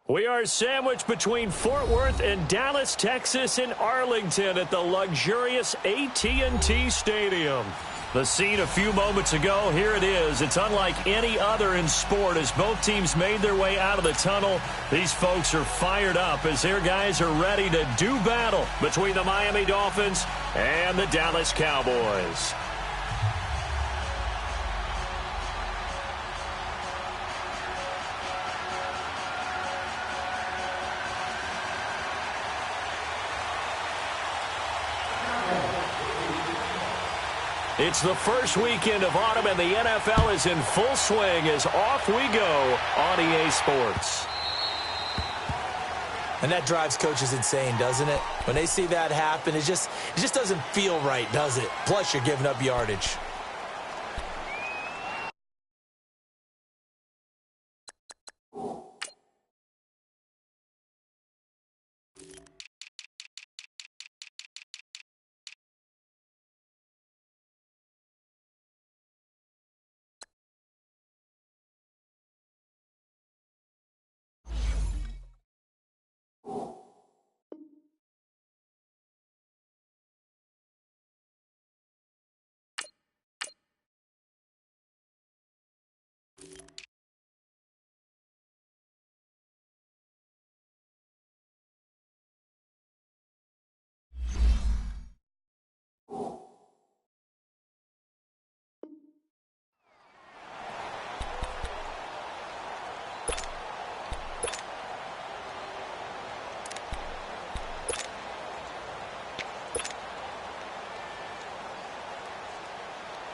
We are sandwiched between Fort Worth and Dallas, Texas in Arlington at the luxurious AT&T Stadium. The scene a few moments ago, here it is. It's unlike any other in sport as both teams made their way out of the tunnel. These folks are fired up as their guys are ready to do battle between the Miami Dolphins and the Dallas Cowboys. It's the first weekend of autumn, and the NFL is in full swing as off we go on EA Sports. And that drives coaches insane, doesn't it? When they see that happen, it just doesn't feel right, does it? Plus, you're giving up yardage.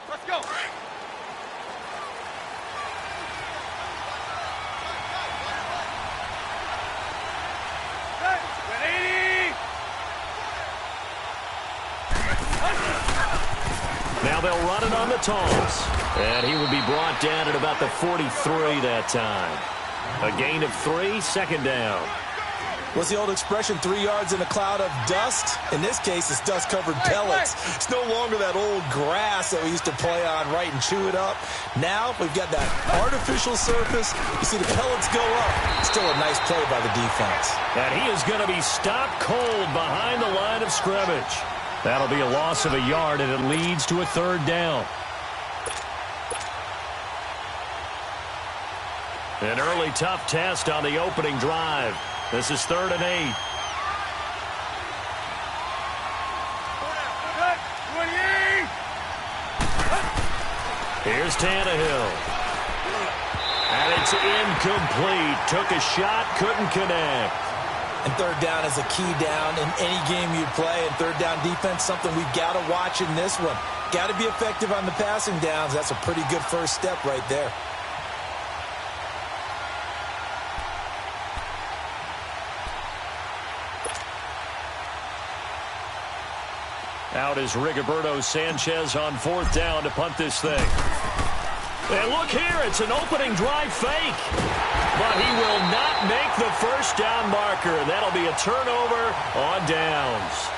Let's go. Now they'll run it on the toss. And he would be brought down at about the 43 that time. A gain of 3, second down. What's the old expression, 3 yards in a cloud of dust? In this case, it's dust-covered pellets. It's no longer that old grass that we used to play on, right, and chew it up. Now we've got that artificial surface. You see the pellets go up. Still a nice play by the defense. And he is going to be stopped cold behind the line of scrimmage. That'll be a loss of a yard, and it leads to a third down. An early tough test on the opening drive. This is 3rd and 8. Here's Tannehill. And it's incomplete. Took a shot, couldn't connect. And third down is a key down in any game you play. And third down defense, something we've got to watch in this one. Got to be effective on the passing downs. That's a pretty good first step right there. Out is Rigoberto Sanchez on 4th down to punt this thing. And look here, it's an opening drive fake. But he will not make the first down marker. That'll be a turnover on downs.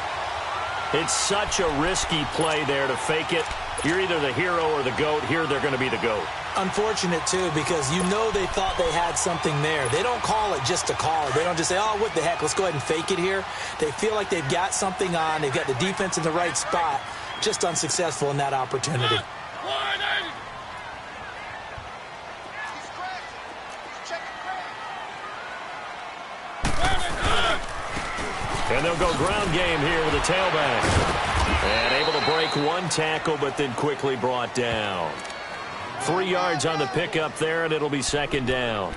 It's such a risky play there to fake it. You're either the hero or the GOAT. Here they're going to be the GOAT. Unfortunate, too, because you know they thought they had something there. They don't call it just to call it. They don't just say, oh, what the heck, let's go ahead and fake it here. They feel like they've got something on. They've got the defense in the right spot. Just unsuccessful in that opportunity. And they'll go ground game here with a tailback. And able to break one tackle, but then quickly brought down. 3 yards on the pickup there, and it'll be 2nd down.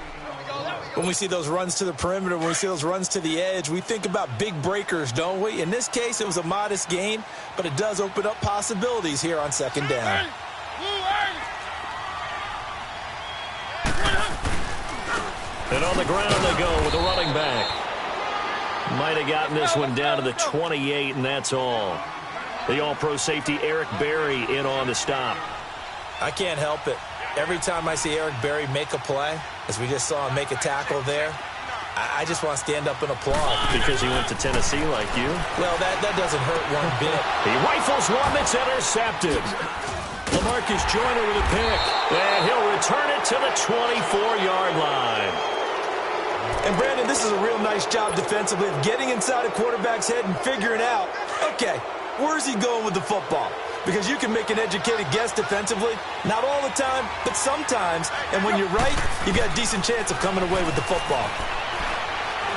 When we see those runs to the perimeter, when we see those runs to the edge, we think about big breakers, don't we? In this case, it was a modest gain, but it does open up possibilities here on 2nd down. And on the ground they go with a running back. Might have gotten this one down to the 28, and that's all. The all-pro safety Eric Berry in on the stop. I can't help it. Every time I see Eric Berry make a play, as we just saw him make a tackle there, I just want to stand up and applaud. Because he went to Tennessee like you? Well, that doesn't hurt one bit. He rifles one that's intercepted. LaMarcus Joyner with a pick. And he'll return it to the 24-yard line. And, Brandon, this is a real nice job defensively of getting inside a quarterback's head and figuring out, okay, where's he going with the football? Because you can make an educated guess defensively. Not all the time, but sometimes. And when you're right, you got a decent chance of coming away with the football.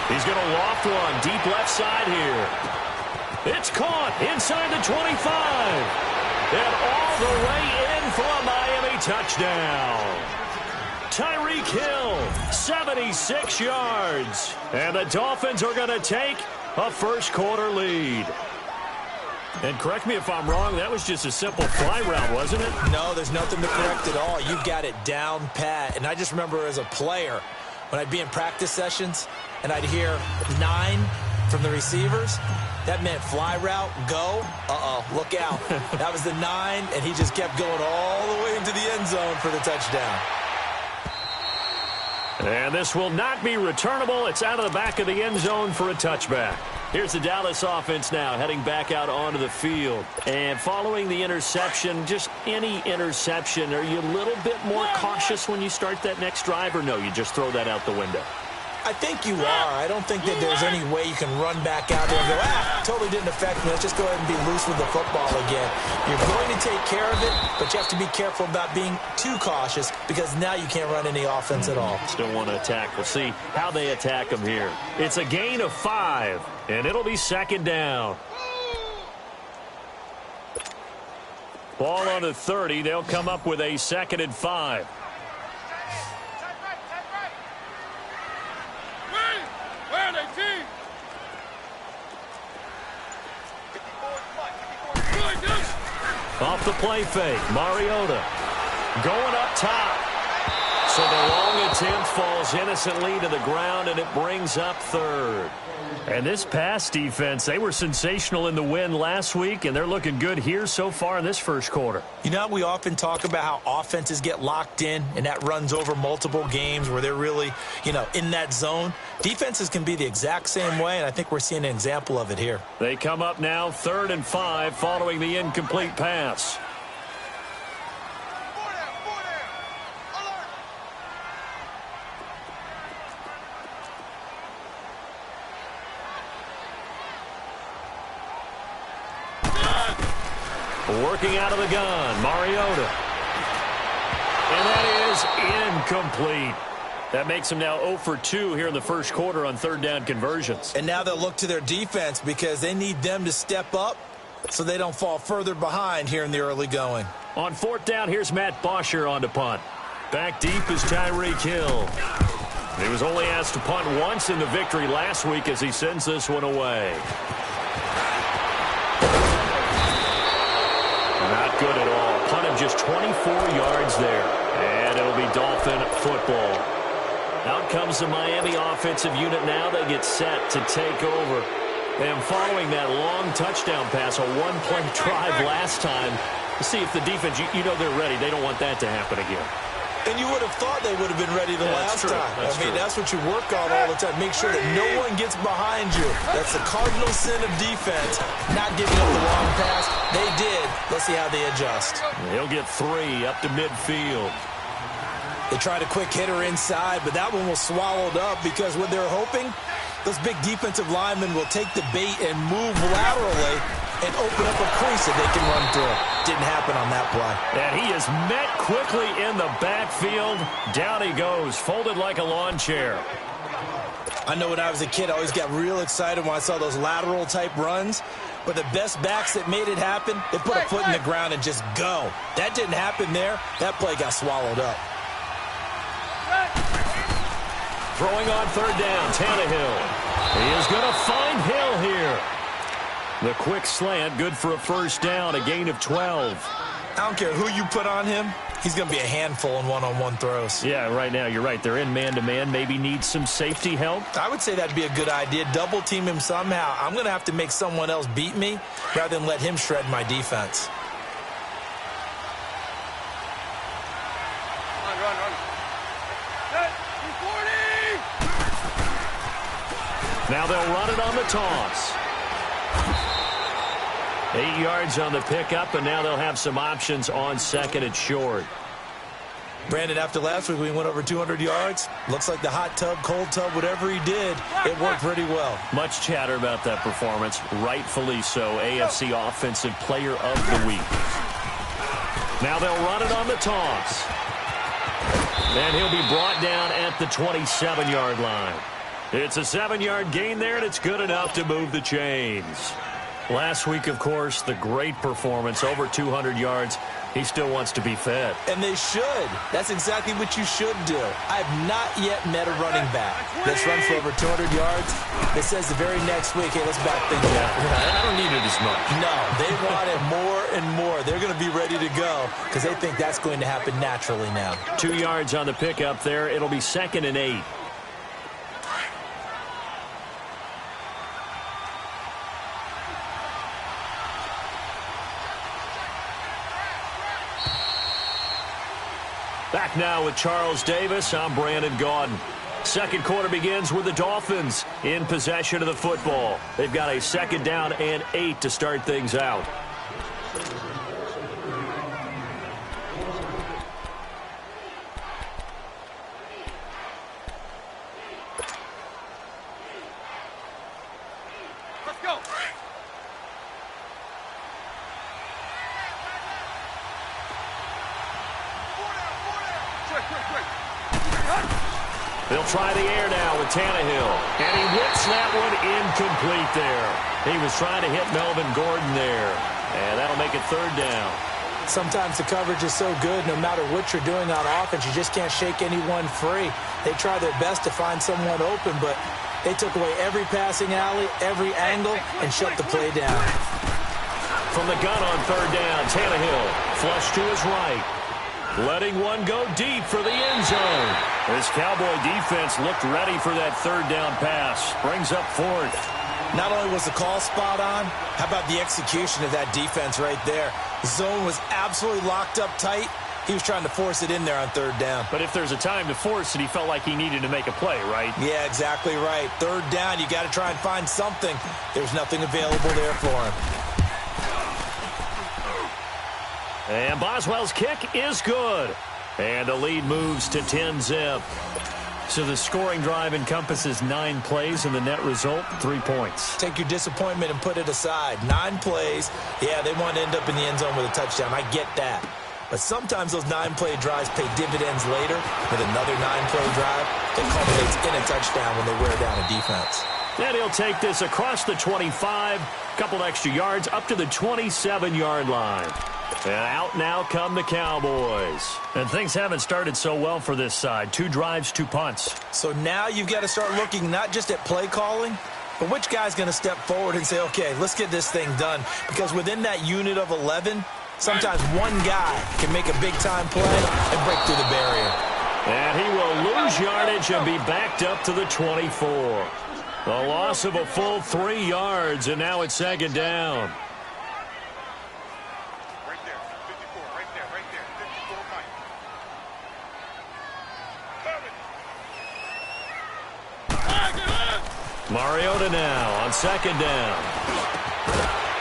He's going to loft one deep left side here. It's caught inside the 25. And all the way in for a Miami touchdown. Tyreek Hill, 76 yards. And the Dolphins are going to take a first-quarter lead. And correct me if I'm wrong, that was just a simple fly route, wasn't it? No, there's nothing to correct at all. You got it down pat. And I just remember as a player, when I'd be in practice sessions, and I'd hear 9 from the receivers, that meant fly route, go, look out. That was the 9, and he just kept going all the way into the end zone for the touchdown. And this will not be returnable. It's out of the back of the end zone for a touchback. Here's the Dallas offense now heading back out onto the field. And following the interception, just any interception, are you a little bit more cautious when you start that next drive, or no, you just throw that out the window? I think you are. I don't think that there's any way you can run back out there and go, totally didn't affect me. Let's just go ahead and be loose with the football again. You're going to take care of it, but you have to be careful about being too cautious because now you can't run any offense at all. Still want to attack. We'll see how they attack them here. It's a gain of 5, and it'll be second down. Ball on the 30. They'll come up with a 2nd and 5. Off the play fake, Mariota going up top. So the long attempt falls innocently to the ground, and it brings up 3rd. And this pass defense, they were sensational in the win last week, and they're looking good here so far in this first quarter. You know, we often talk about how offenses get locked in, and that runs over multiple games where they're really, in that zone. Defenses can be the exact same way, and I think we're seeing an example of it here. They come up now 3rd and 5 following the incomplete pass. Working out of the gun, Mariota. And that is incomplete. That makes them now 0 for 2 here in the first quarter on 3rd down conversions. And now they'll look to their defense because they need them to step up so they don't fall further behind here in the early going. On 4th down, here's Matt Bosher on to punt. Back deep is Tyreek Hill. He was only asked to punt once in the victory last week as he sends this one away. Not good at all. Punt of just 24 yards there. And it'll be Dolphin football. Out comes the Miami offensive unit now. They get set to take over. And following that long touchdown pass, a one-play drive last time, to see if the defense, you know they're ready. They don't want that to happen again. And you would have thought they would have been ready the last time. That's what you work on all the time. Make sure that no one gets behind you. That's the cardinal sin of defense, not giving up the long pass. They did. Let's see how they adjust. He'll get 3 up to midfield. They tried a quick hitter inside, but that one was swallowed up because what they're hoping, those big defensive linemen will take the bait and move laterally and open up a crease that they can run through. Didn't happen on that play. And he is met quickly in the backfield. Down he goes, folded like a lawn chair. I know when I was a kid, I always got real excited when I saw those lateral-type runs. But the best backs that made it happen, they put a foot in the ground and just go. That didn't happen there. That play got swallowed up. Throwing on 3rd down, Tannehill. He is going to find Hill here. The quick slant, good for a first down, a gain of 12. I don't care who you put on him. He's going to be a handful in one-on-one throws. Yeah, right now, you're right. They're in man-to-man. Maybe need some safety help. I would say that'd be a good idea. Double team him somehow. I'm going to have to make someone else beat me rather than let him shred my defense. Run. Now they'll run it on the toss. 8 yards on the pickup, and now they'll have some options on 2nd and short. Brandon, after last week we went over 200 yards. Looks like the hot tub, cold tub, whatever he did, it worked pretty well. Much chatter about that performance. Rightfully so. AFC Offensive Player of the Week. Now they'll run it on the toss. And he'll be brought down at the 27-yard line. It's a 7-yard gain there, and it's good enough to move the chains. Last week, of course, the great performance, over 200 yards. He still wants to be fed. And they should. That's exactly what you should do. I have not yet met a running back that's run for over 200 yards that says the very next week, hey, let's back things up. I don't need it as much. No, they want it more and more. They're going to be ready to go because they think that's going to happen naturally now. 2 yards on the pickup there. It'll be 2nd and 8. Back now with Charles Davis. I'm Brandon Gaudin. Second quarter begins with the Dolphins in possession of the football. They've got a 2nd down and 8 to start things out. Let's go. They'll try the air now with Tannehill. And he whips that one incomplete there. He was trying to hit Melvin Gordon there. And that'll make it 3rd down. Sometimes the coverage is so good, no matter what you're doing on offense, you just can't shake anyone free. They try their best to find someone open, but they took away every passing alley, every angle, and shut the play down. From the gun on 3rd down, Tannehill flush to his right. Letting one go deep for the end zone. This Cowboy defense looked ready for that 3rd down pass. Brings up 4th. Not only was the call spot on, how about the execution of that defense right there? The zone was absolutely locked up tight. He was trying to force it in there on 3rd down. But if there's a time to force it, he felt like he needed to make a play, right? Yeah, exactly right. 3rd down, you got to try and find something. There's nothing available there for him. And Boswell's kick is good. And the lead moves to 10-zip. So the scoring drive encompasses 9 plays, and the net result, 3 points. Take your disappointment and put it aside. 9 plays. Yeah, they want to end up in the end zone with a touchdown. I get that. But sometimes those 9-play drives pay dividends later with another 9-play drive that culminates in a touchdown when they wear down a defense. And he'll take this across the 25, couple extra yards, up to the 27-yard line. And out now come the Cowboys. And things haven't started so well for this side. 2 drives, 2 punts. So now you've got to start looking not just at play calling, but which guy's going to step forward and say, okay, let's get this thing done. Because within that unit of 11, sometimes one guy can make a big-time play and break through the barrier. And he will lose yardage and be backed up to the 24. A loss of a full 3 yards, and now it's 2nd down. Mariota now on 2nd down.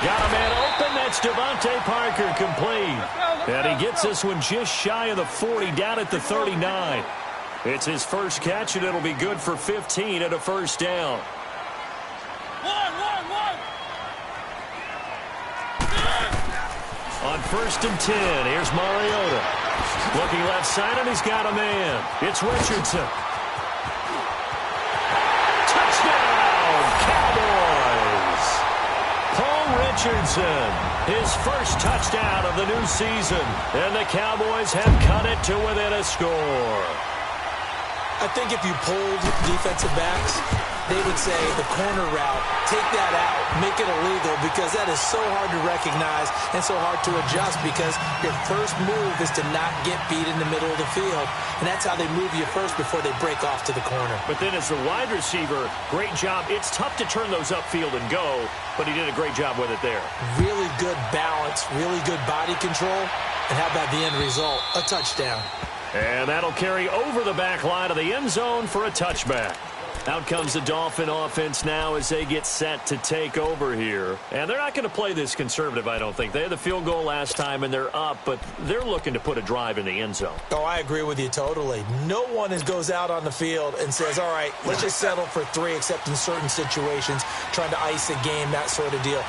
Got a man open. That's Devontae Parker complete. And he gets this one just shy of the 40, down at the 39. It's his first catch, and it'll be good for 15 at a 1st down. On 1st and 10, here's Mariota. Looking left side, and he's got a man. It's Richardson. Richardson, his first touchdown of the new season, and the Cowboys have cut it to within a score. I think if you polled defensive backs, they would say the corner route, take that out, make it illegal, because that is so hard to recognize and so hard to adjust, because your first move is to not get beat in the middle of the field, and that's how they move you first before they break off to the corner. But then as the wide receiver, great job. It's tough to turn those upfield and go, but he did a great job with it there. Really good balance, really good body control, and how about the end result? A touchdown. And that'll carry over the back line of the end zone for a touchback. Out comes the Dolphin offense now as they get set to take over here. And they're not going to play this conservative, I don't think. They had the field goal last time, and they're up, but they're looking to put a drive in the end zone. Oh, I agree with you totally. No one goes out on the field and says, all right, let's just settle for 3, except in certain situations, trying to ice a game, that sort of deal.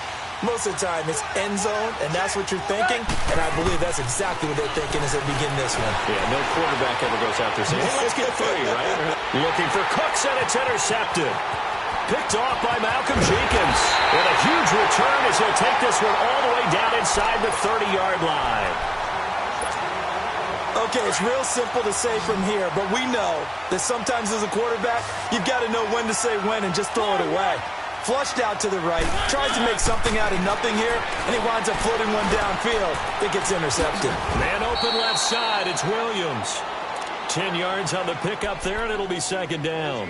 Most of the time, it's end zone, and that's what you're thinking, and I believe that's exactly what they're thinking as they begin this one. Yeah, no quarterback ever goes out there saying, hey, let's get 3, right? Looking for Cooks, and it's intercepted. Picked off by Malcolm Jenkins. With a huge return as he'll take this one all the way down inside the 30-yard line. Okay, it's real simple to say from here, but we know that sometimes as a quarterback, you've got to know when to say when and just throw it away. Flushed out to the right, tries to make something out of nothing here, and he winds up floating one downfield. It gets intercepted. Man open left side, it's Williams. 10 yards on the pickup there, and it'll be second down.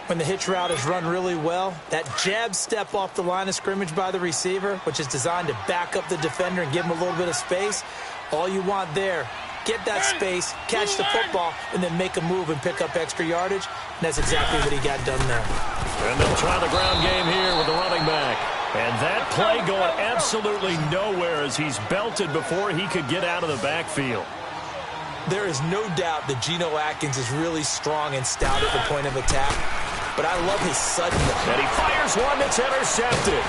When the hitch route is run really well, that jab step off the line of scrimmage by the receiver, which is designed to back up the defender and give him a little bit of space, all you want there, get that space, catch the football, and then make a move and pick up extra yardage, and that's exactly what he got done there. And they'll try the ground game here with the running back. And that play going absolutely nowhere as he's belted before he could get out of the backfield. There is no doubt that Geno Atkins is really strong and stout at the point of attack, but I love his suddenness. And he fires one that's intercepted.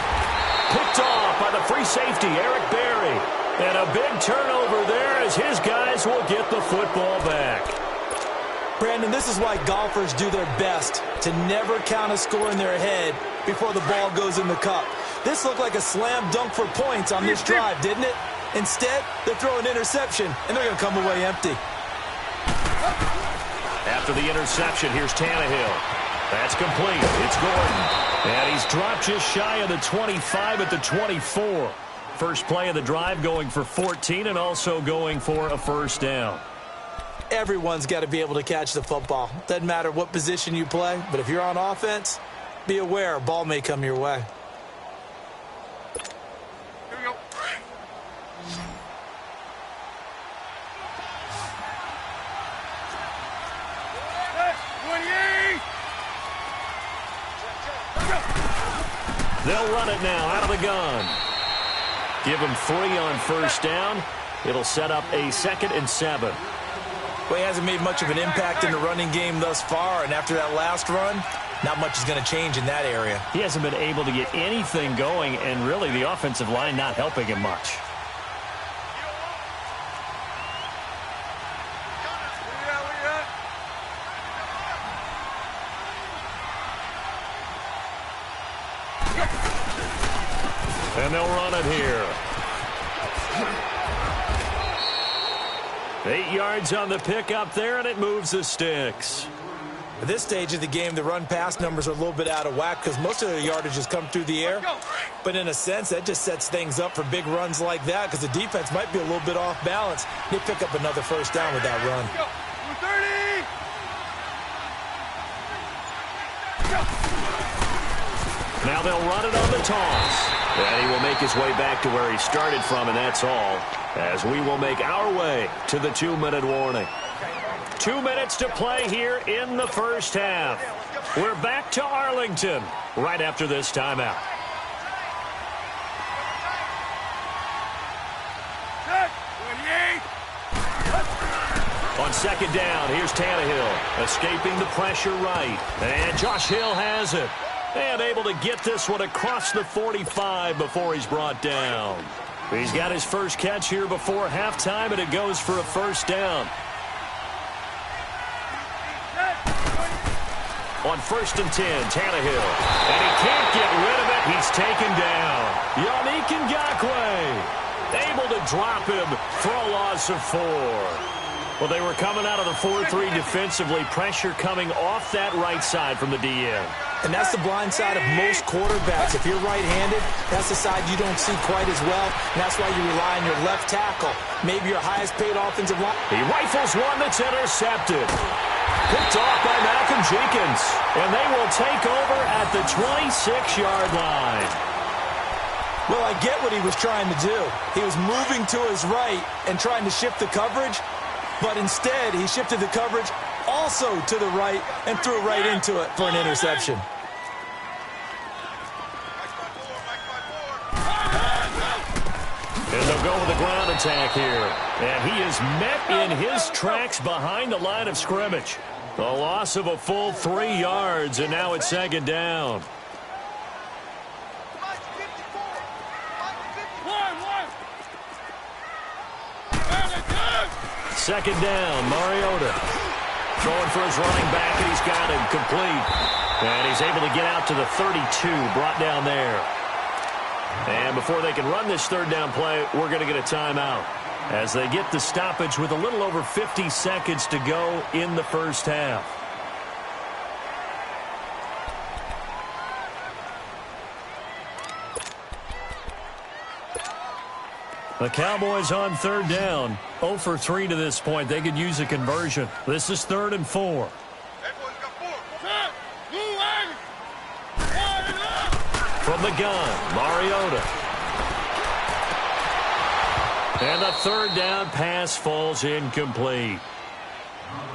Picked off by the free safety, Eric Berry. And a big turnover there as his guys will get the football back. Brandon, this is why golfers do their best to never count a score in their head before the ball goes in the cup. This looked like a slam dunk for points on this drive, didn't it? Instead, they throw an interception, and they're going to come away empty. After the interception, here's Tannehill. That's complete. It's Gordon. And he's dropped just shy of the 25 at the 24. First play of the drive going for 14 and also going for a first down. Everyone's got to be able to catch the football. Doesn't matter what position you play, but if you're on offense, be aware a ball may come your way. Here we go. They'll run it now out of the gun. Give him 3 on first down. It'll set up a 2nd and 7. Well, he hasn't made much of an impact in the running game thus far, and after that last run, not much is going to change in that area. He hasn't been able to get anything going, and really the offensive line not helping him much. And they'll run it here. 8 yards on the pickup there, and it moves the sticks. At this stage of the game, the run-pass numbers are a little bit out of whack because most of their yardage has come through the air. But in a sense, that just sets things up for big runs like that because the defense might be a little bit off balance. They pick up another first down with that run. 30. Now they'll run it on the toss. And he will make his way back to where he started from, and that's all. As we will make our way to the 2-minute warning. 2 minutes to play here in the first half. We're back to Arlington right after this timeout. On second down, here's Tannehill, escaping the pressure right. And Josh Hill has it. And able to get this one across the 45 before he's brought down. He's got his first catch here before halftime, and it goes for a first down. On 1st and 10, Tannehill. And he can't get rid of it. He's taken down. Yannick Ngakoue able to drop him for a loss of 4. Well, they were coming out of the 4-3 defensively. Pressure coming off that right side from the DN. And that's the blind side of most quarterbacks. If you're right-handed, that's the side you don't see quite as well. And that's why you rely on your left tackle. Maybe your highest-paid offensive line. He rifles one that's intercepted. Picked off by Malcolm Jenkins. And they will take over at the 26-yard line. Well, I get what he was trying to do. He was moving to his right and trying to shift the coverage. but instead he shifted the coverage also to the right and threw it right into it for an interception. And they'll go with the ground attack here. And he is met in his tracks behind the line of scrimmage. A loss of a full 3 yards, and now it's second down. Second down, Mariota. Throwing for his running back, and he's got him complete. And he's able to get out to the 32, brought down there. And before they can run this third down play, we're going to get a timeout as they get the stoppage with a little over 50 seconds to go in the first half. The Cowboys on third down, 0 for 3 to this point. They could use a conversion. This is 3rd and 4. From the gun, Mariota. And the third down pass falls incomplete.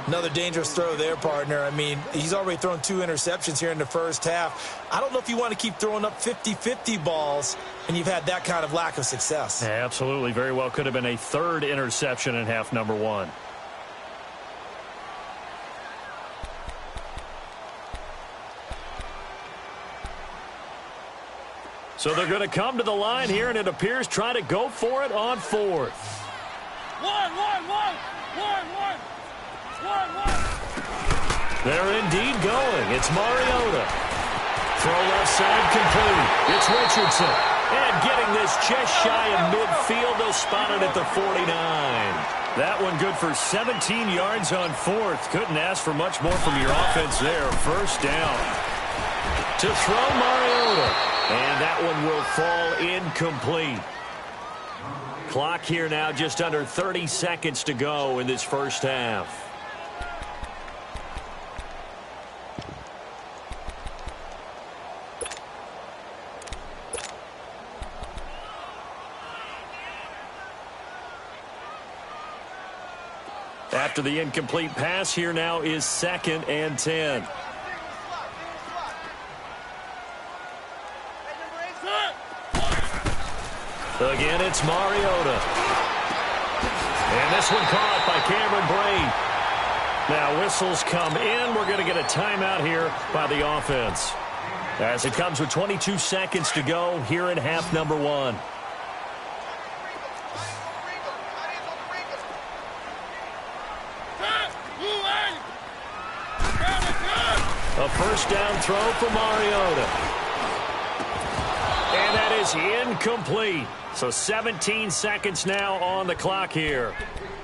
Another dangerous throw there, partner. I mean, he's already thrown 2 interceptions here in the first half. I don't know if you want to keep throwing up 50-50 balls, and you've had that kind of lack of success. Yeah, absolutely. Very well could have been a 3rd interception in half number 1. So they're going to come to the line here, and it appears try to go for it on 4th. They're indeed going. It's Mariota. Throw left side complete. It's Richardson. And getting this just shy of midfield. They'll spot it at the 49. That one good for 17 yards on 4th. Couldn't ask for much more from your offense there. First down. To throw Mariota. And that one will fall incomplete. Clock here now just under 30 seconds to go in this first half. After the incomplete pass, here now is 2nd and 10. Again, it's Mariota. And this one caught by Cameron Braid. Now whistles come in. We're going to get a timeout here by the offense, as it comes with 22 seconds to go here in half number 1. A first down throw for Mariota. And that is incomplete. So 17 seconds now on the clock here.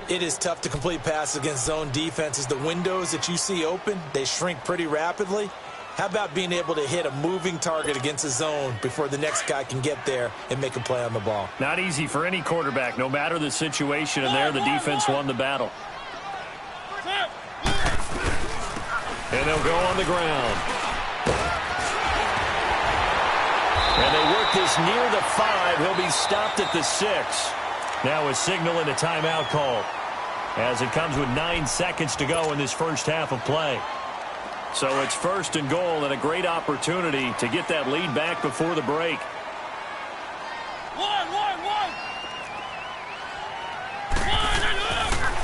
It is tough to complete passes against zone defenses. The windows that you see open, they shrink pretty rapidly. How about being able to hit a moving target against a zone before the next guy can get there and make a play on the ball? Not easy for any quarterback, no matter the situation. And there, the defense won the battle. And they'll go on the ground. And they work this near the 5. He'll be stopped at the 6. Now a signal and a timeout call, as it comes with 9 seconds to go in this first half of play. So it's 1st and goal, and a great opportunity to get that lead back before the break.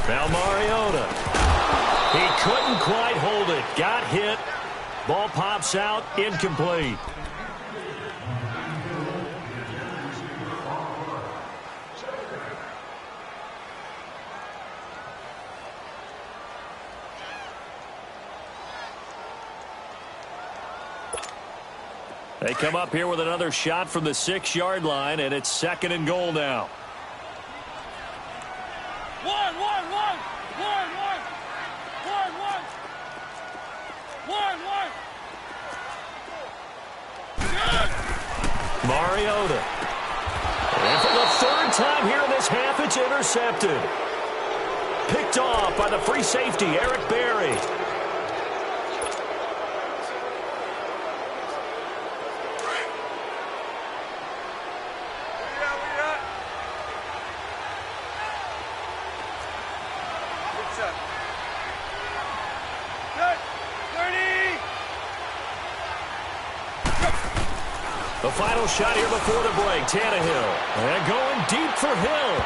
Now Mariota. He couldn't quite hold it. Got hit. Ball pops out. Incomplete. They come up here with another shot from the 6-yard line, and it's 2nd and goal now. Mariota. And for the 3rd time here in this half, it's intercepted. Picked off by the free safety, Eric Berry. The final shot here before the break. Tannehill. And going deep for Hill.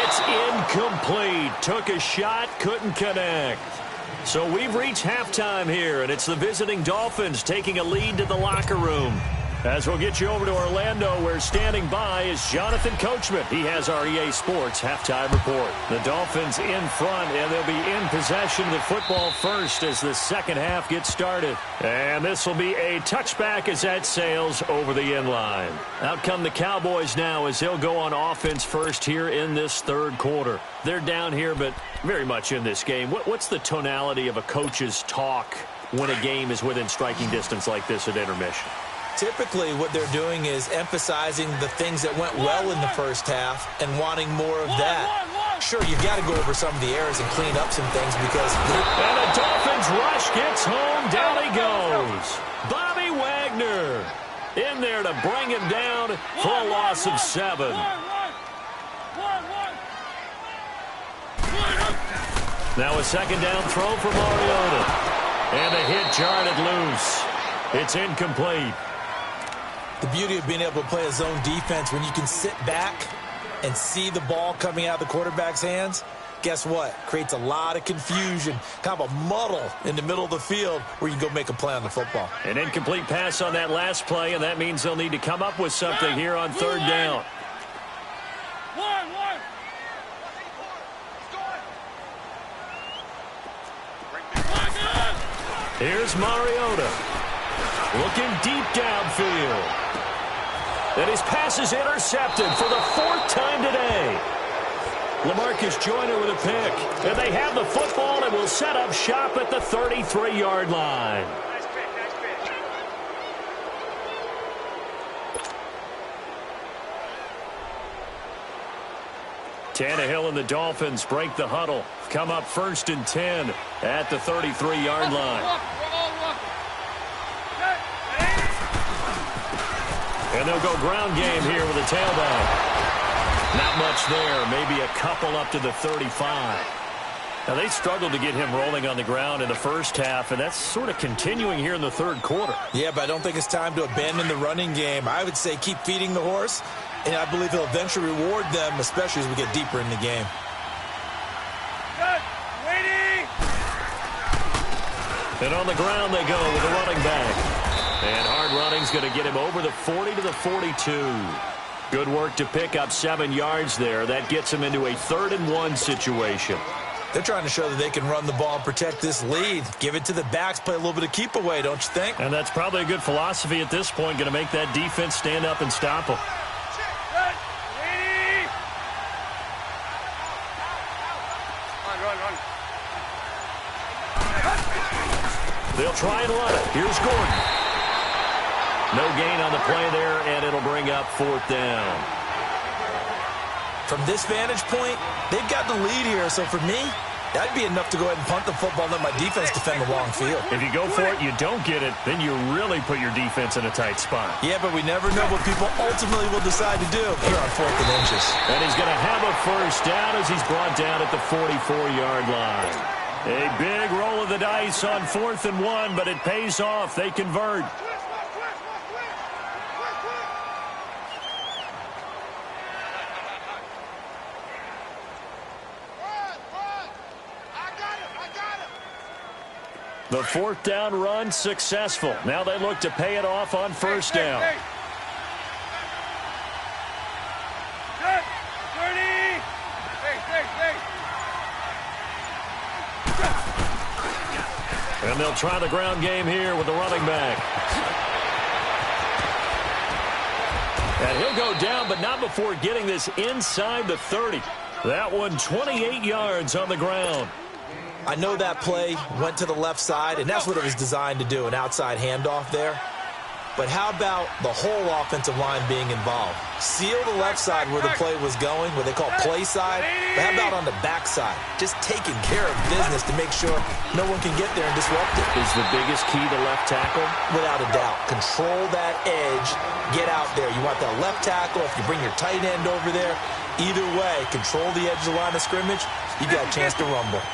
It's incomplete. Took a shot, couldn't connect. So we've reached halftime here, and it's the visiting Dolphins taking a lead to the locker room. As we'll get you over to Orlando, where standing by is Jonathan Coachman. He has our EA Sports halftime report. The Dolphins in front, and they'll be in possession of the football first as the second half gets started. And this will be a touchback as that sails over the end line. Out come the Cowboys now as they'll go on offense first here in this third quarter. They're down here, but very much in this game. What's the tonality of a coach's talk when a game is within striking distance like this at intermission? Typically, what they're doing is emphasizing the things that went well in the first half and wanting more of that. Sure, you've got to go over some of the errors and clean up some things because... And the Dolphins rush gets home. Down he goes. Bobby Wagner in there to bring him down for a loss of 7. Now a second down throw for Mariota. And a hit jarred it loose. It's incomplete. The beauty of being able to play a zone defense when you can sit back and see the ball coming out of the quarterback's hands, guess what? Creates a lot of confusion, kind of a muddle in the middle of the field where you can go make a play on the football. An incomplete pass on that last play, and that means they'll need to come up with something here on third down. Here's Mariota. Looking deep downfield. And his pass is intercepted for the 4th time today. LaMarcus Joyner with a pick. And they have the football and will set up shop at the 33-yard line. Nice pick. Tannehill and the Dolphins break the huddle. Come up 1st and 10 at the 33-yard line. And they'll go ground game here with a tailback. Not much there. Maybe a couple up to the 35. Now, they struggled to get him rolling on the ground in the first half, and that's sort of continuing here in the third quarter. Yeah, but I don't think it's time to abandon the running game. I would say keep feeding the horse, and I believe he'll eventually reward them, especially as we get deeper in the game. And on the ground they go with a running back. And hard running's going to get him over the 40 to the 42. Good work to pick up 7 yards there. That gets him into a 3rd and 1 situation. They're trying to show that they can run the ball and protect this lead. Give it to the backs, play a little bit of keep away, don't you think? And that's probably a good philosophy at this point, going to make that defense stand up and stop them. They'll try and run it. Here's Gordon. No gain on the play there, and it'll bring up 4th down. From this vantage point, they've got the lead here. So for me, that'd be enough to go ahead and punt the football and let my defense defend the long field. If you go for it, you don't get it, then you really put your defense in a tight spot. Yeah, but we never know what people ultimately will decide to do here on 4th and inches. And he's going to have a first down as he's brought down at the 44-yard line. A big roll of the dice on 4th and 1, but it pays off. They convert. The 4th down run successful. Now they look to pay it off on 1st down. And they'll try the ground game here with the running back. And he'll go down, but not before getting this inside the 30. That one 28 yards on the ground. I know that play went to the left side, and that's what it was designed to do, an outside handoff there. But how about the whole offensive line being involved? Seal the left side where the play was going, what they call play side. But how about on the back side? Just taking care of business to make sure no one can get there and disrupt it. Is the biggest key to left tackle? Without a doubt. Control that edge. Get out there. You want that left tackle. If you bring your tight end over there, either way, control the edge of the line of scrimmage, you got a chance to rumble.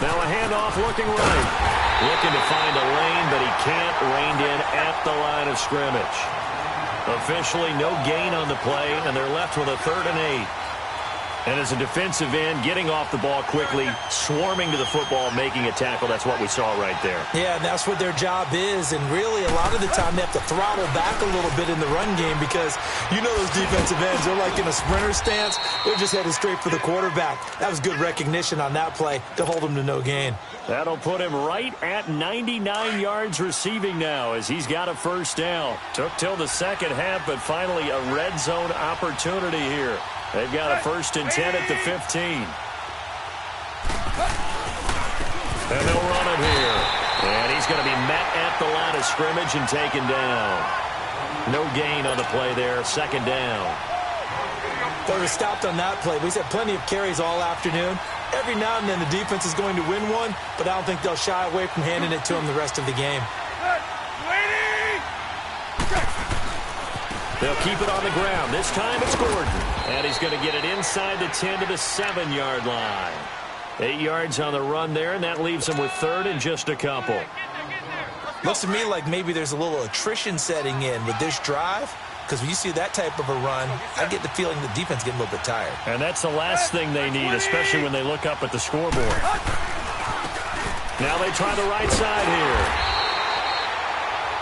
Now a handoff looking right. Looking to find a lane, but he can't. Reined in at the line of scrimmage. Officially no gain on the play, and they're left with a 3rd and 8. And as a defensive end, getting off the ball quickly, swarming to the football, making a tackle, that's what we saw right there. Yeah, and that's what their job is. And really, a lot of the time, they have to throttle back a little bit in the run game because you know those defensive ends, they're like in a sprinter stance. They're just headed straight for the quarterback. That was good recognition on that play to hold him to no gain. That'll put him right at 99 yards receiving now as he's got a 1st down. Took till the second half, but finally a red zone opportunity here. They've got a 1st and 10 at the 15. And they'll run it here. And he's going to be met at the line of scrimmage and taken down. No gain on the play there, 2nd down. They were stopped on that play. We've had plenty of carries all afternoon. Every now and then the defense is going to win one, but I don't think they'll shy away from handing it to him the rest of the game. They'll keep it on the ground. This time it's Gordon. And he's going to get it inside the 10 to the 7-yard line. 8 yards on the run there, and that leaves him with 3rd and just a couple. Looks to me like maybe there's a little attrition setting in with this drive. Because when you see that type of a run, I get the feeling the defense getting a little bit tired. And that's the last thing they need, especially when they look up at the scoreboard. Now they try the right side here.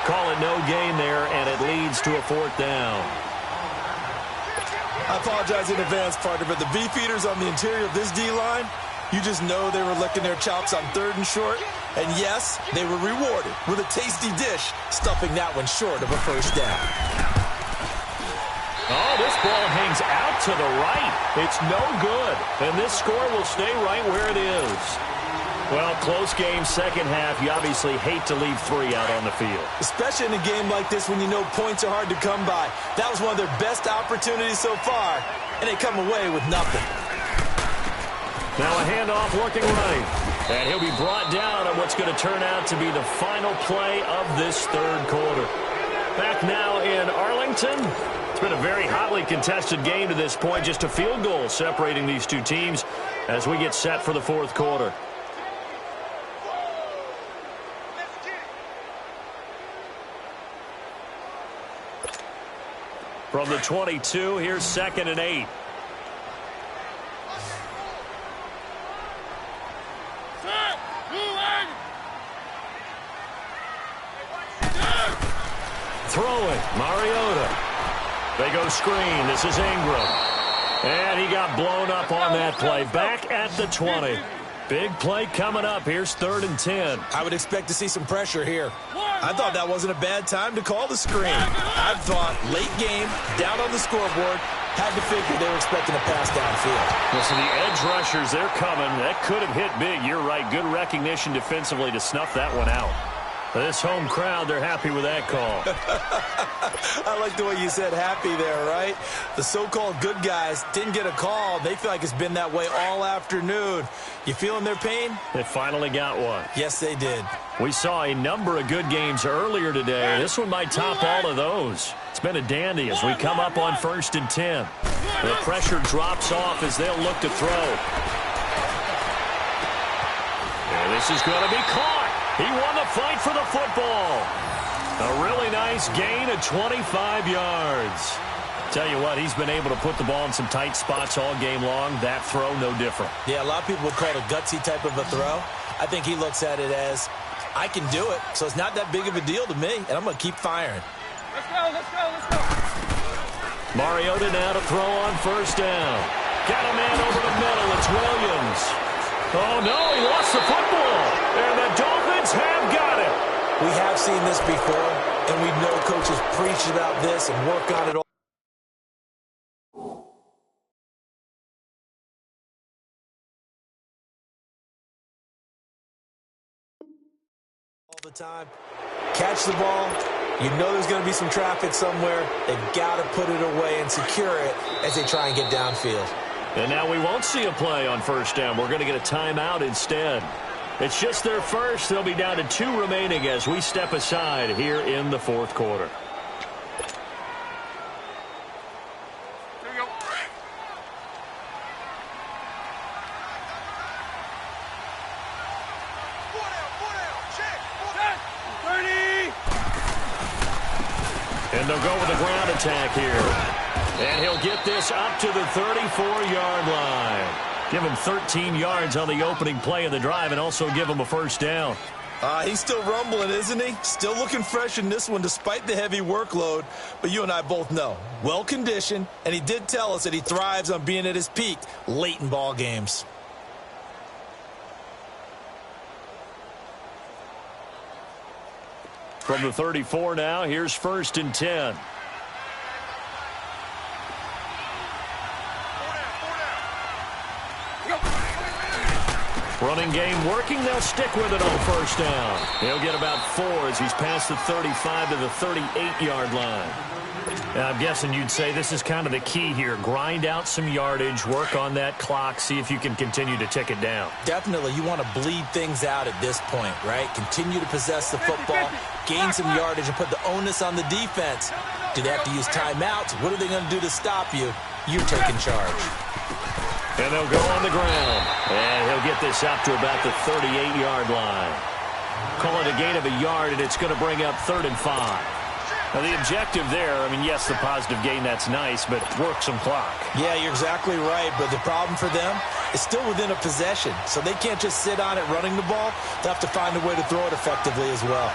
Call it no gain there, and it leads to a 4th down. I apologize in advance, partner, but the beefeaters on the interior of this D-line, you just know they were licking their chops on 3rd and short. And yes, they were rewarded with a tasty dish, stuffing that one short of a 1st down. Oh, this ball hangs out to the right. It's no good. And this score will stay right where it is. Well, close game, second half. You obviously hate to leave 3 out on the field. Especially in a game like this when you know points are hard to come by. That was one of their best opportunities so far, and they come away with nothing. Now a handoff looking right. And he'll be brought down on what's going to turn out to be the final play of this 3rd quarter. Back now in Arlington. It's been a very hotly contested game to this point. Just a field goal separating these two teams as we get set for the 4th quarter. From the 22, here's 2nd and 8. Throwing, Mariota. They go screen. This is Ingram. And he got blown up on that play. Back at the 20. Big play coming up. Here's 3rd and 10. I would expect to see some pressure here. I thought that wasn't a bad time to call the screen. I thought late game, down on the scoreboard, had to figure they were expecting a pass downfield. Well, so the edge rushers, they're coming. That could have hit big. You're right. Good recognition defensively to snuff that one out. This home crowd, they're happy with that call. I like the way you said happy there, right? The so-called good guys didn't get a call. They feel like it's been that way all afternoon. You feeling their pain? They finally got one. Yes, they did. We saw a number of good games earlier today. This one might top all of those. It's been a dandy as we come up on 1st and 10. The pressure drops off as they'll look to throw. And this is going to be caught. He won the fight for the football. A really nice gain of 25 yards. Tell you what, he's been able to put the ball in some tight spots all game long. That throw, no different. Yeah, a lot of people would call it a gutsy type of a throw. I think he looks at it as, I can do it, so it's not that big of a deal to me, and I'm going to keep firing. Let's go, let's go, let's go. Mariota now to throw on 1st down. Got a man over the middle. It's Williams. Oh, no, he lost the football. And the Dolphins have got it. We have seen this before, and we know coaches preach about this and work on it all the time. Catch the ball. You know there's going to be some traffic somewhere. They've got to put it away and secure it as they try and get downfield. And now we won't see a play on 1st down. We're going to get a timeout instead. It's just their first. They'll be down to 2 remaining as we step aside here in the 4th quarter. Here we go. And they'll go with the ground attack here. And he'll get this up to the 34-yard line. Give him 13 yards on the opening play of the drive and also give him a first down. He's still rumbling, isn't he? Still looking fresh in this one despite the heavy workload. But you and I both know, well-conditioned, and he did tell us that he thrives on being at his peak late in ball games. From the 34 now, here's 1st and 10. Running game working. They'll stick with it on 1st down. He'll get about 4 as he's past the 35 to the 38-yard line. And I'm guessing you'd say this is kind of the key here. Grind out some yardage, work on that clock, see if you can continue to tick it down. Definitely. You want to bleed things out at this point, right? Continue to possess the football, gain some yardage, and put the onus on the defense. Do they have to use timeouts? What are they going to do to stop you? You're taking charge. And they'll go on the ground. And he'll get this up to about the 38-yard line. Call it a gain of a yard, and it's going to bring up 3rd and 5. Now, the objective there, I mean, yes, the positive gain, that's nice, but work some clock. Yeah, you're exactly right, but the problem for them is still within a possession, so they can't just sit on it running the ball. They'll have to find a way to throw it effectively as well.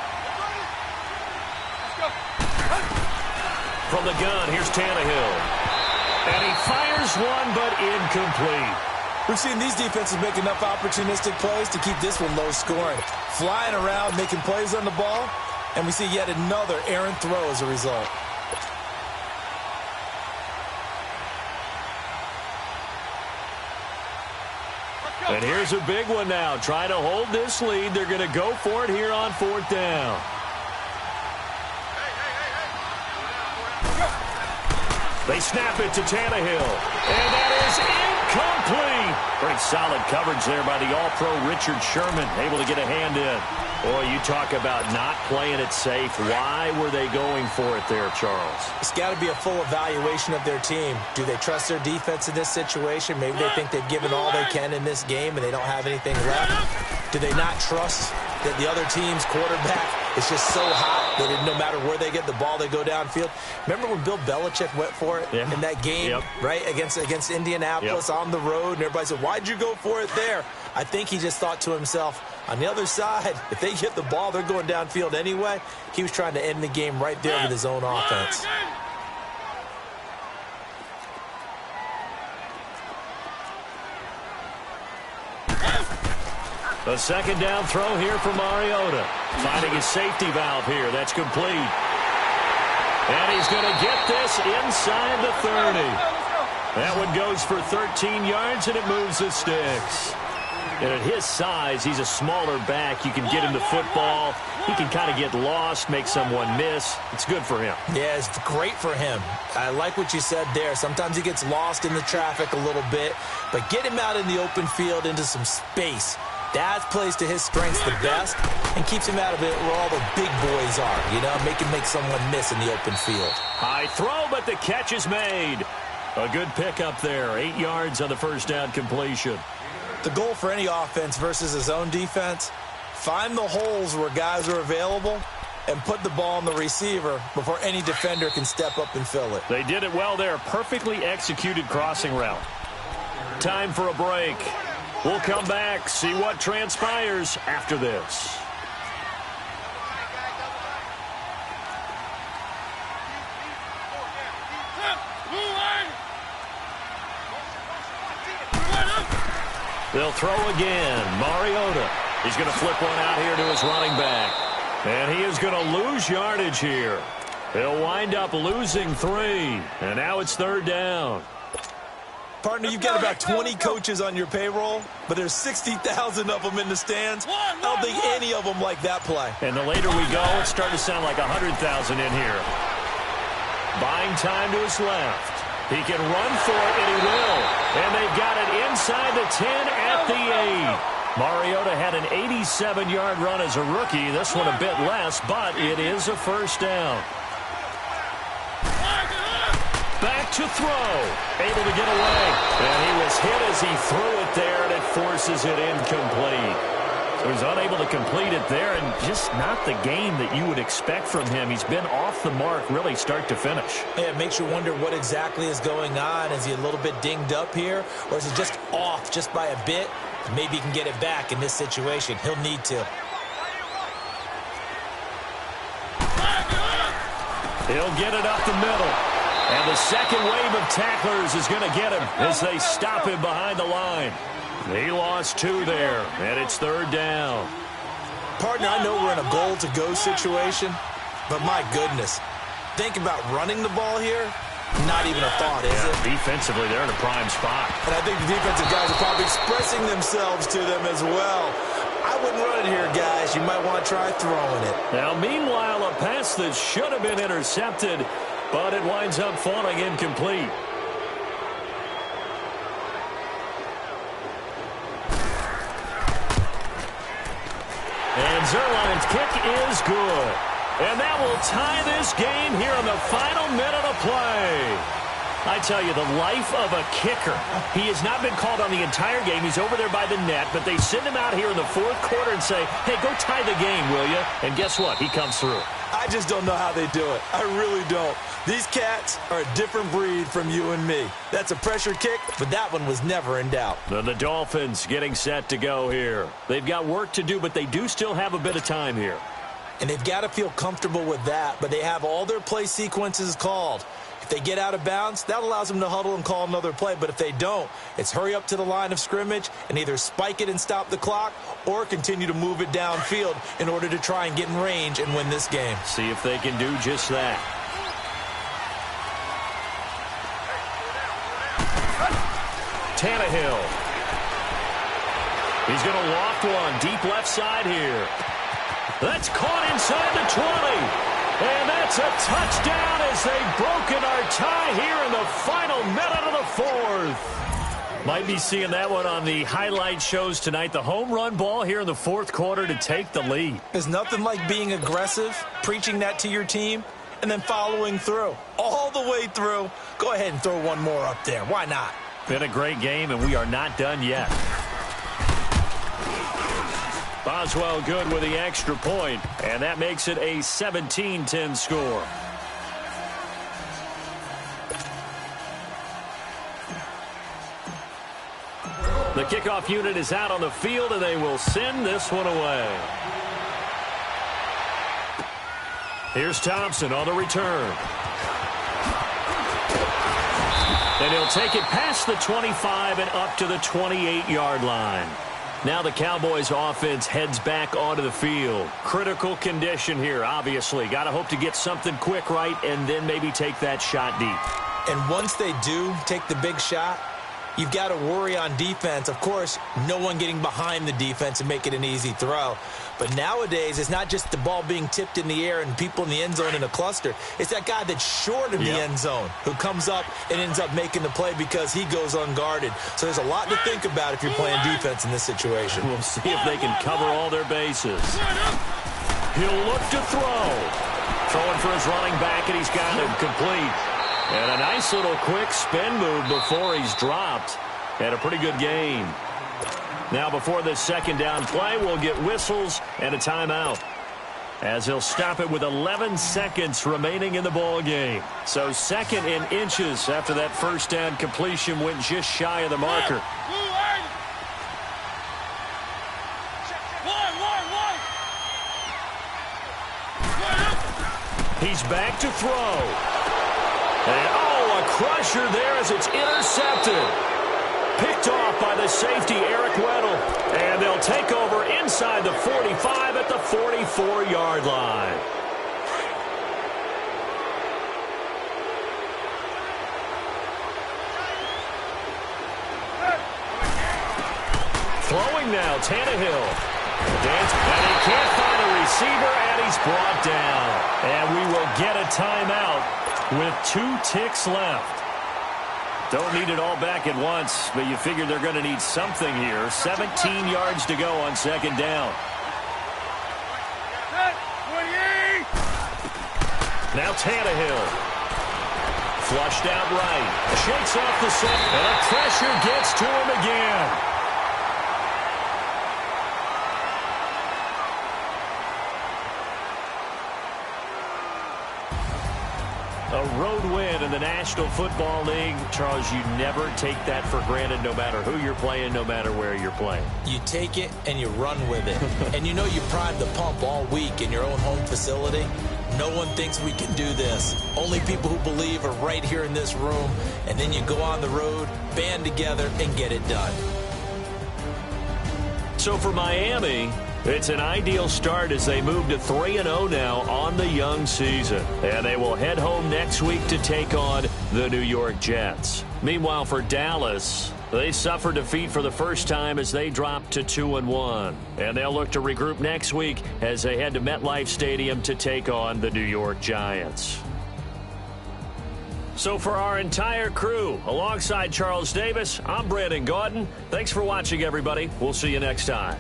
From the gun, here's Tannehill. And he fires one, but incomplete. We've seen these defenses make enough opportunistic plays to keep this one low scoring. Flying around, making plays on the ball, and we see yet another errant throw as a result. And here's a big one now. Trying to hold this lead. They're going to go for it here on 4th down. They snap it to Tannehill. And that is incomplete. Great solid coverage there by the All-Pro Richard Sherman. Able to get a hand in. Boy, you talk about not playing it safe. Why were they going for it there, Charles? It's got to be a full evaluation of their team. Do they trust their defense in this situation? Maybe they think they've given all they can in this game and they don't have anything left. Do they not trust that the other team's quarterback is just so hot that no matter where they get the ball, they go downfield? Remember when Bill Belichick went for it in that game, right, against Indianapolis on the road, and everybody said, why'd you go for it there? I think he just thought to himself, on the other side, if they get the ball, they're going downfield anyway. He was trying to end the game right there with his own offense. A 2nd down throw here for Mariota. Finding his safety valve here. That's complete. And he's going to get this inside the 30. That one goes for 13 yards, and it moves the sticks. And at his size, he's a smaller back. You can get him the football. He can kind of get lost, make someone miss. It's good for him. Yeah, it's great for him. I like what you said there. Sometimes he gets lost in the traffic a little bit, but get him out in the open field into some space. That plays to his strengths the best and keeps him out of it where all the big boys are, you know, make someone miss in the open field. High throw, but the catch is made. A good pickup there. 8 yards on the 1st down completion. The goal for any offense versus his own defense, find the holes where guys are available and put the ball on the receiver before any defender can step up and fill it. They did it well there. Perfectly executed crossing route. Time for a break. We'll come back, see what transpires after this. They'll throw again. Mariota. He's going to flip one out here to his running back. And he is going to lose yardage here. He'll wind up losing 3. And now it's 3rd down. Partner, you've got about 20 coaches on your payroll, but there's 60,000 of them in the stands. I don't think any of them like that play. And the later we go, it's starting to sound like 100,000 in here. Buying time to his left. He can run for it, and he will. And they've got it inside the 10 at the 8. Mariota had an 87-yard run as a rookie. This one a bit less, but it is a 1st down. Back to throw. Able to get away. And he was hit as he threw it there, and it forces it incomplete. So he's unable to complete it there, and just not the game that you would expect from him. He's been off the mark really start to finish. Yeah, it makes you wonder what exactly is going on. Is he a little bit dinged up here, or is he just off just by a bit? Maybe he can get it back in this situation. He'll need to. He'll get it up the middle. And the second wave of tacklers is going to get him as they stop him behind the line. He lost 2 there, and it's 3rd down. Partner, I know we're in a goal-to-go situation, but my goodness, think about running the ball here. Not even a thought, is it? Defensively, they're in a prime spot. And I think the defensive guys are probably expressing themselves to them as well. I wouldn't run it here, guys. You might want to try throwing it. Now, meanwhile, a pass that should have been intercepted, but it winds up falling incomplete. And Zuerlein's kick is good. And that will tie this game here in the final minute of play. I tell you, the life of a kicker. He has not been called on the entire game. He's over there by the net, but they send him out here in the 4th quarter and say, hey, go tie the game, will you? And guess what? He comes through. I just don't know how they do it. I really don't. These cats are a different breed from you and me. That's a pressure kick, but that one was never in doubt. And the Dolphins getting set to go here. They've got work to do, but they do still have a bit of time here. And they've got to feel comfortable with that, but they have all their play sequences called. If they get out of bounds, that allows them to huddle and call another play. But if they don't, it's hurry up to the line of scrimmage and either spike it and stop the clock or continue to move it downfield in order to try and get in range and win this game. See if they can do just that. Tannehill. He's going to loft one deep left side here. That's caught inside the 20. And that's a touchdown as they've broken our tie here in the final minute of the 4th. Might be seeing that one on the highlight shows tonight. The home run ball here in the 4th quarter to take the lead. There's nothing like being aggressive, preaching that to your team, and then following through. All the way through. Go ahead and throw one more up there. Why not? Been a great game, and we are not done yet. Boswell good with the extra point, and that makes it a 17-10 score. The kickoff unit is out on the field, and they will send this one away. Here's Thompson on the return. And he'll take it past the 25 and up to the 28-yard line. Now the Cowboys offense heads back onto the field. Critical condition here, obviously. Got to hope to get something quick right and then maybe take that shot deep. And once they do take the big shot, you've got to worry on defense. Of course, no one getting behind the defense and make it an easy throw. But nowadays, it's not just the ball being tipped in the air and people in the end zone in a cluster. It's that guy that's short of the end zone who comes up and ends up making the play because he goes unguarded. So there's a lot to think about if you're playing defense in this situation. We'll see if they can cover all their bases. He'll look to throw. Throwing for his running back, and he's got him complete. And a nice little quick spin move before he's dropped. And a pretty good game. Now before this second down play, we'll get whistles and a timeout, as he'll stop it with 11 seconds remaining in the ball game. So 2nd and inches after that first down completion went just shy of the marker. He's back to throw. And a crusher there as it's intercepted. Picked off by the safety, Eric Weddle. And they'll take over inside the 45 at the 44-yard line. Throwing now, Tannehill. And he can't find a receiver, and he's brought down. And we will get a timeout with 2 ticks left. Don't need it all back at once, but you figure they're going to need something here. 17 yards to go on second down. Now Tannehill. Flushed out right. Shakes off the set, and the pressure gets to him again. A road win in the National Football League. Charles, you never take that for granted no matter who you're playing, no matter where you're playing. You take it and you run with it. And you know you primed the pump all week in your own home facility. No one thinks we can do this. Only people who believe are right here in this room. And then you go on the road, band together, and get it done. So for Miami, it's an ideal start as they move to 3-0 now on the young season. And they will head home next week to take on the New York Jets. Meanwhile, for Dallas, they suffered defeat for the first time as they dropped to 2-1. And they'll look to regroup next week as they head to MetLife Stadium to take on the New York Giants. So for our entire crew, alongside Charles Davis, I'm Brandon Gaudin. Thanks for watching, everybody. We'll see you next time.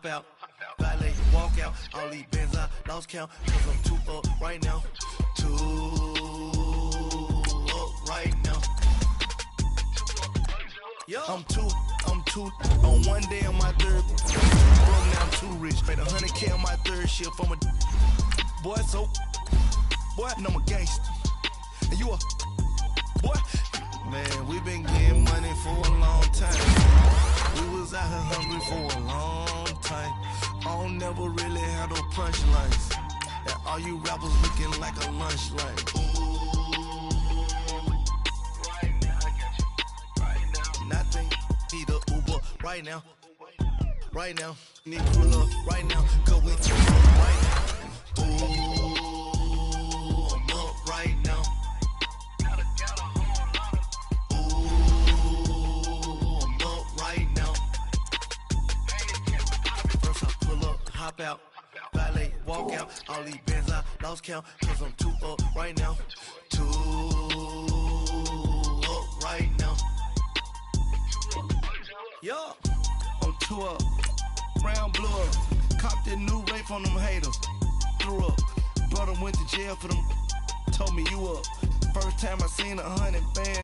Out, valet, walk out, all these bands I lost count, cause I'm too up right now, too up right now, I'm too, on one day on my third, broke now I'm too rich, made 100K on my third shift, I'm a, boy, so, boy, and I'm a gangster, and you a, boy, man, we been getting money for a long time, we was out here hungry for a long time. I don't never really have no punchlines. And all you rappers looking like a lunch line. Right now, I got you. Right now. Nothing. Need a Uber right now. Right now. Need to pull up right now. Go with you right now. Ooh, I'm up right now. Hop out, valet, walk out, all these bands I lost count, cause I'm too up right now, too up right now, yeah, I'm too up, round blew up, copped that new rape on them haters, threw up, brother went to jail for them, told me you up, first time I seen 100 band,